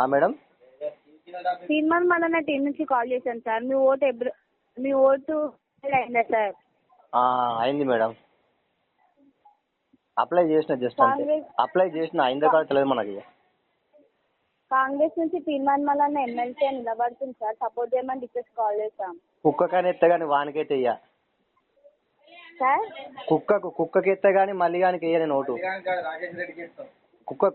Madam. తీర్మాన్ Mallanna team నుంచి call చేశాను sir. మీ vote అయిందా సార్? అయింది మేడం. అప్లై చేసిన జస్ట్ అంతే. అప్లై చేసిన అయిందో కాదు తెలియదు మనకి. కాంగ్రెస్ నుంచి తీర్మాన్ మల్లన్న ఎమ్మెల్సీ నిలబడుతుంది సార్. సపోర్ట్ చేయమని రిక్వెస్ట్ కాల్ చేశాం. కుక్కకని ఎత్తే కానీ వానికైతే ఇయ్య సార్. కుక్కకి ఎత్తే కానీ మళ్ళీ కానీ వెయ్య నేను ఓటు.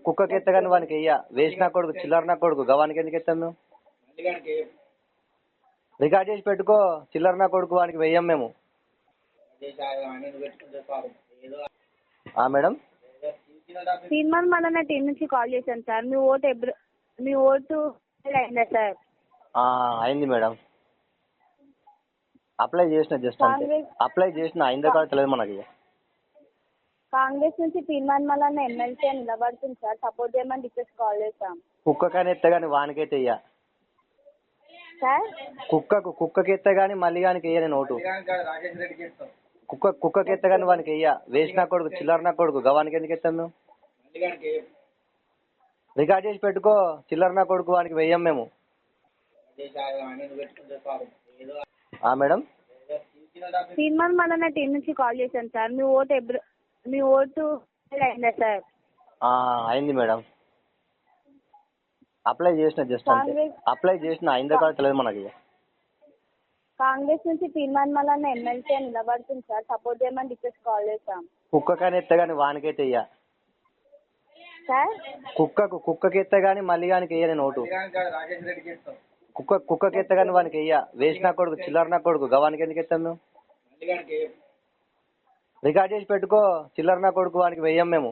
కుక్కకి ఎత్తే కానీ వానికి వెయ్య. వేసిన కొడుకు చిల్లర నా కొడుకు గవానికి ఎందుకు ఎత్తాం మేము? రికార్డ్ చేసి పెట్టుకో. చిల్లర నా కొడుకు వానికి వెయ్యం మేము. మేడం. తీర్మాన్ మల్లన్న టీం నుంచి కాల్ చేశాను సార్. మీ ఓటు అయిందా సార్? అయింది మేడం. అప్లై చేసిన జస్ట్ అంతే. అప్లై చేసిన అయిందో కాదు తెలియదు మనకి. కాంగ్రెస్ నుంచి తీర్మాన్ మల్లన్న ఎమ్మెల్సీ నిలబడుతుంది సార్. సపోర్ట్ చేయమని రిక్వెస్ట్ కాల్ చేశాం. కుక్కకని ఎత్తే కానీ వానికైతే ఇయ్య సార్. కుక్కకి ఎత్తే కానీ మళ్ళీ కానీ వెయ్య నేను ఓటు. కుక్కకి ఎత్తే కానీ వానికి వెయ్య. వేసిన కొడుకు చిల్లర నా కొడుకు గవానికి ఎందుకు ఎత్తాం మేము? రికార్డ్ చేసి పెట్టుకో. చిల్లర నా కొడుకు వానికి వెయ్యం మేము. మేడం. తీర్మాన్ మల్లన్న టీం నుంచి కాల్ చేశాను సార్. మీ ఓటు అయిందా సార్? అయింది మేడం. అప్లై చేసిన జస్ట్ అంతే. అప్లై చేసిన అయిందో కాదు తెలియదు మనకి. కాంగ్రెస్ నుంచి తీర్మాన్ మల్లన్న ఎమ్మెల్సీ నిలబడుతుంది సార్. సపోర్ట్ చేయమని రిక్వెస్ట్ కాల్ చేశాం. కుక్కకని ఎత్తే కానీ వానికైతే ఇయ్య సార్. కుక్కకి ఎత్తే కానీ మళ్ళీ కానీ వెయ్య నేను ఓటు. కుక్కకి ఎత్తే కానీ వానికి వెయ్య. వేసిన కొడుకు చిల్లర నా కొడుకు గవానికి ఎందుకు ఎత్తాం మేము? రికార్డ్ చేసి పెట్టుకో. చిల్లర నా కొడుకు వానికి వెయ్యం మేము.